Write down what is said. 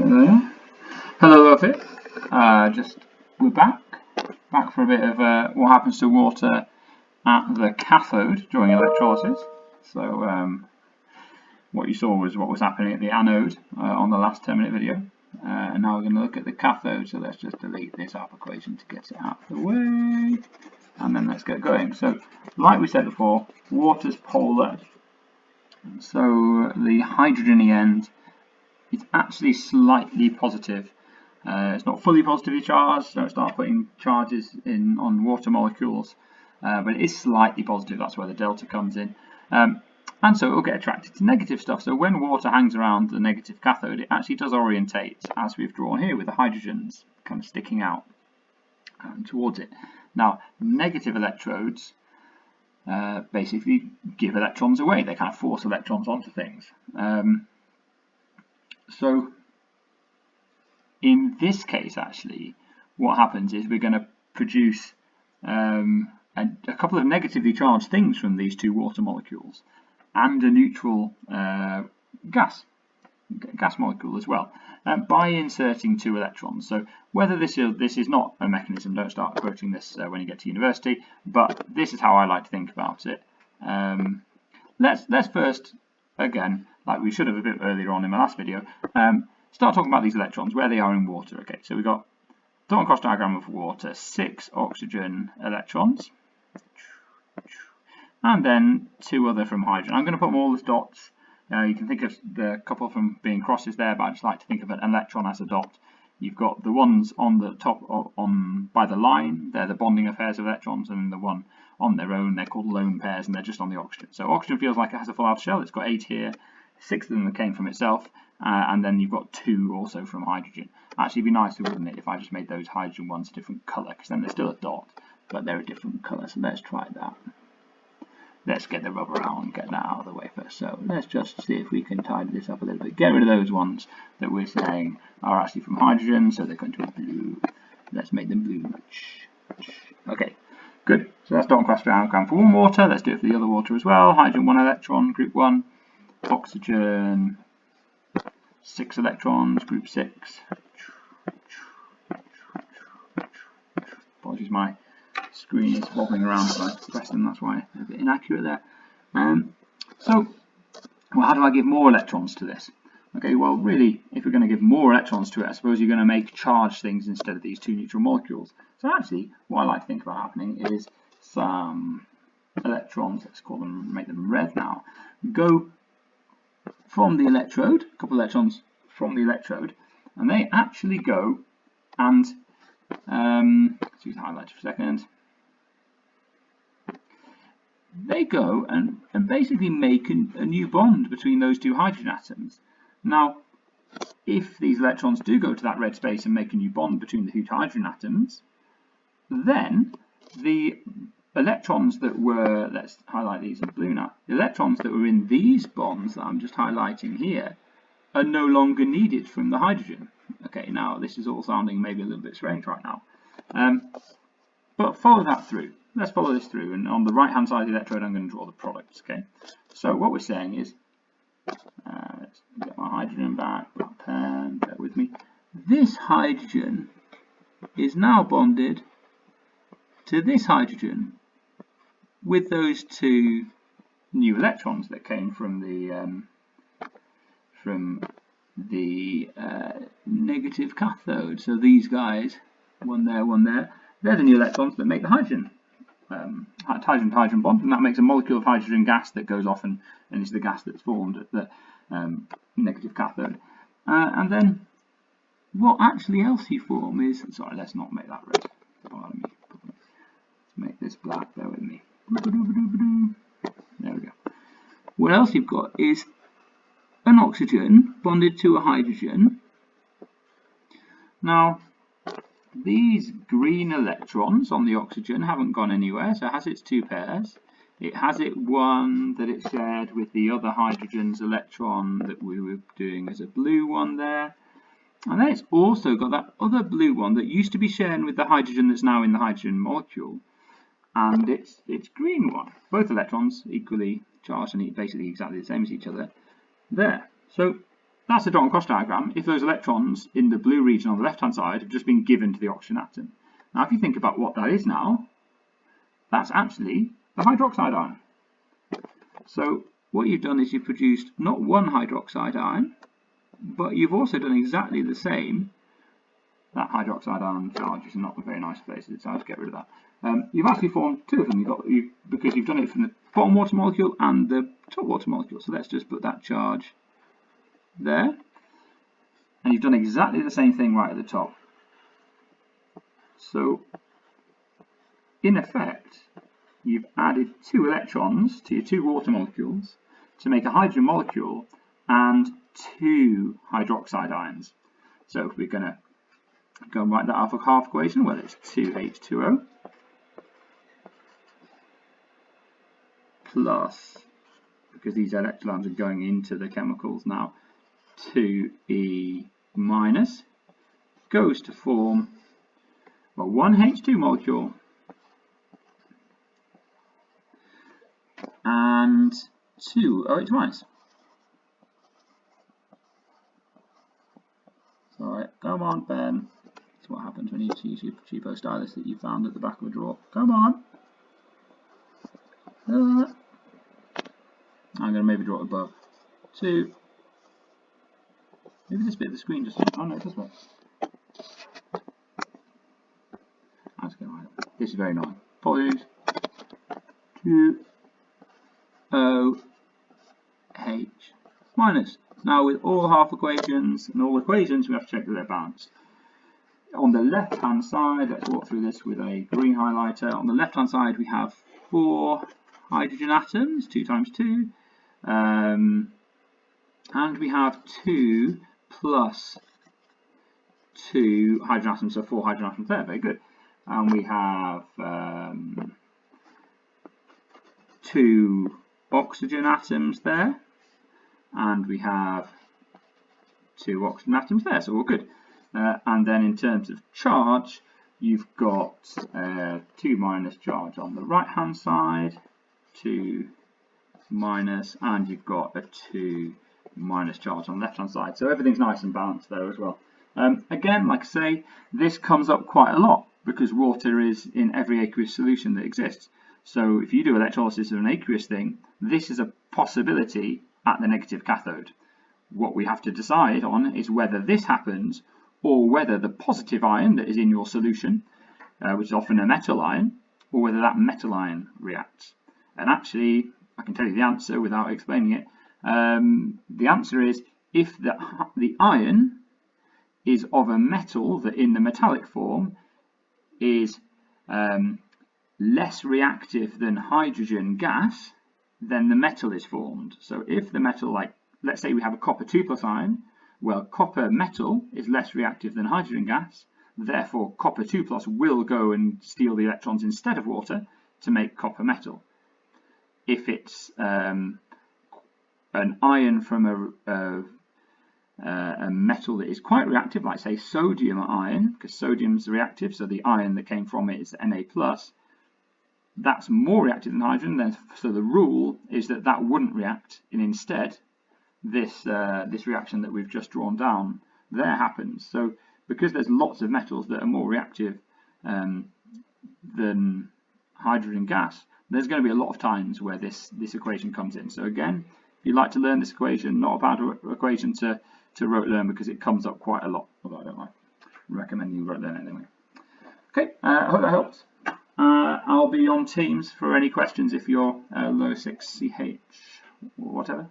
There. Hello of it. We're back for a bit of what happens to water at the cathode during electrolysis. So what you saw was what was happening at the anode on the last 10-minute video, and now we're going to look at the cathode. So let's just delete this up equation to get it out of the way, and then let's get going. So like we said before, water's polar, so the hydrogen end is actually slightly positive. It's not fully positively charged, so don't start putting charges in on water molecules, but it is slightly positive. That's where the delta comes in, and so it will get attracted to negative stuff. So when water hangs around the negative cathode, it actually does orientate, as we've drawn here, with the hydrogens kind of sticking out towards it. Now, negative electrodes basically give electrons away. They kind of force electrons onto things. So in this case, actually, what happens is we're going to produce a couple of negatively charged things from these two water molecules, and a neutral gas molecule as well, by inserting two electrons. So whether this is not a mechanism, don't start quoting this when you get to university, but this is how I like to think about it. Let's first, again, like we should have a bit earlier on in my last video, start talking about these electrons, where they are in water. Okay, so we've got dot and cross diagram of water, 6 oxygen electrons, and then 2 other from hydrogen. I'm going to put them all as dots. You can think of the couple from being crosses there, but I just like to think of an electron as a dot. You've got the ones on the top by the line, they're the bonding pairs of electrons, and the one on their own, they're called lone pairs, and they're just on the oxygen. So oxygen feels like it has a full outer shell. It's got 8 here, 6 of them that came from itself, and then you've got 2 also from hydrogen. Actually, it'd be nicer, wouldn't it, if I just made those hydrogen ones a different colour, because then they're still a dot, but they're a different colour. So let's try that. Let's get the rubber out and get that out of the way first. So let's just see if we can tidy this up a little bit. Get rid of those ones that we're saying are actually from hydrogen, so they're going to be blue. Let's make them blue. Okay, good. So that's dot and cross diagram for one water. Let's do it for the other water as well. Hydrogen 1 electron, group 1. Oxygen 6 electrons, group 6. Apologies, my screen is wobbling around as I press them, that's why they're a bit inaccurate there. So, well, how do I give more electrons to this? Okay, well, really, if you're going to give more electrons to it, I suppose you're going to make charged things instead of these two neutral molecules. So actually, what I like to think about happening is some electrons, let's call them, make them red now, go from the electrode, a couple of electrons from the electrode, and they actually go and, let's use the highlighter for a second, they go and basically make a new bond between those two hydrogen atoms. Now, if these electrons do go to that red space and make a new bond between the two hydrogen atoms, then the electrons that were, let's highlight these in blue now, the electrons that were in these bonds that I'm just highlighting here are no longer needed from the hydrogen. Okay, now this is all sounding maybe a little bit strange right now, but follow that through. Let's follow this through, and on the right hand side of the electrode I'm going to draw the products. Okay, so what we're saying is, let's get my hydrogen back, black pen, bear with me. This hydrogen is now bonded to this hydrogen with those 2 new electrons that came from the negative cathode. So these guys, one there, they're the new electrons that make the hydrogen hydrogen bond, and that makes a molecule of hydrogen gas that goes off and is the gas that's formed at the negative cathode. And then what actually else you form is, sorry, let's not make that red. Let's make this black, bear with me. There we go. What else you've got is an oxygen bonded to a hydrogen. Now, these green electrons on the oxygen haven't gone anywhere, so it has its 2 pairs. It has it one that it shared with the other hydrogen's electron that we were doing as a blue one there. And then it's also got that other blue one that used to be sharing with the hydrogen that's now in the hydrogen molecule. And it's green one. Both electrons equally charged and basically exactly the same as each other there. So that's a dot and cross diagram if those electrons in the blue region on the left hand side have just been given to the oxygen atom. Now if you think about what that is now, that's actually the hydroxide ion. So what you've done is you've produced not one hydroxide ion, but you've also done exactly the same. That hydroxide ion charge is not a very nice place, so I'll just get rid of that. You've actually formed two of them because you've done it from the bottom water molecule and the top water molecule. So let's just put that charge there. And you've done exactly the same thing right at the top. So in effect, you've added 2 electrons to your 2 water molecules to make a hydrogen molecule and 2 hydroxide ions. So if we're going to go and write that out for half equation, well, it's 2H2O plus, because these electrons are going into the chemicals now, 2E minus goes to form, well, 1H2 molecule and 2 OH minus. Alright, come on, Ben. That's what happens when you use your cheapo stylus that you found at the back of a drawer. Come on. I'm going to maybe draw it above. 2. Maybe this bit of the screen just... Oh no, it does work. That's going to write it. This is very annoying. Apologies. 2 OH minus. Now with all half equations and all equations, we have to check that they're balanced. On the left hand side, let's walk through this with a green highlighter. On the left hand side we have 4 hydrogen atoms, 2 times 2. And we have 2 plus 2 hydrogen atoms, so 4 hydrogen atoms there, very good. And we have 2 oxygen atoms there, and we have 2 oxygen atoms there, so all good. And then in terms of charge, you've got 2 minus charge on the right hand side, 2 minus, and you've got a 2 minus charge on the left hand side. So everything's nice and balanced there as well. Again, like I say, this comes up quite a lot because water is in every aqueous solution that exists. So if you do electrolysis of an aqueous thing, this is a possibility at the negative cathode. What we have to decide on is whether this happens or whether the positive ion that is in your solution, which is often a metal ion, or whether that metal ion reacts. And actually, I can tell you the answer without explaining it. The answer is if the ion is of a metal that in the metallic form is less reactive than hydrogen gas, then the metal is formed. So if the metal, like let's say we have a copper 2+ ion, well, copper metal is less reactive than hydrogen gas, therefore copper 2+ will go and steal the electrons instead of water to make copper metal. If it's an ion from a metal that is quite reactive, like say sodium ion, because sodium's reactive, so the ion that came from it is Na+, that's more reactive than hydrogen, so the rule is that that wouldn't react, and instead this reaction that we've just drawn down there happens. So because there's lots of metals that are more reactive than hydrogen gas, there's going to be a lot of times where this equation comes in. So again, if you'd like to learn this equation, not a bad equation to rote learn because it comes up quite a lot, although I don't recommend you rote learn it anyway. Okay, I hope that helps. I'll be on Teams for any questions if you're low 6CH or whatever.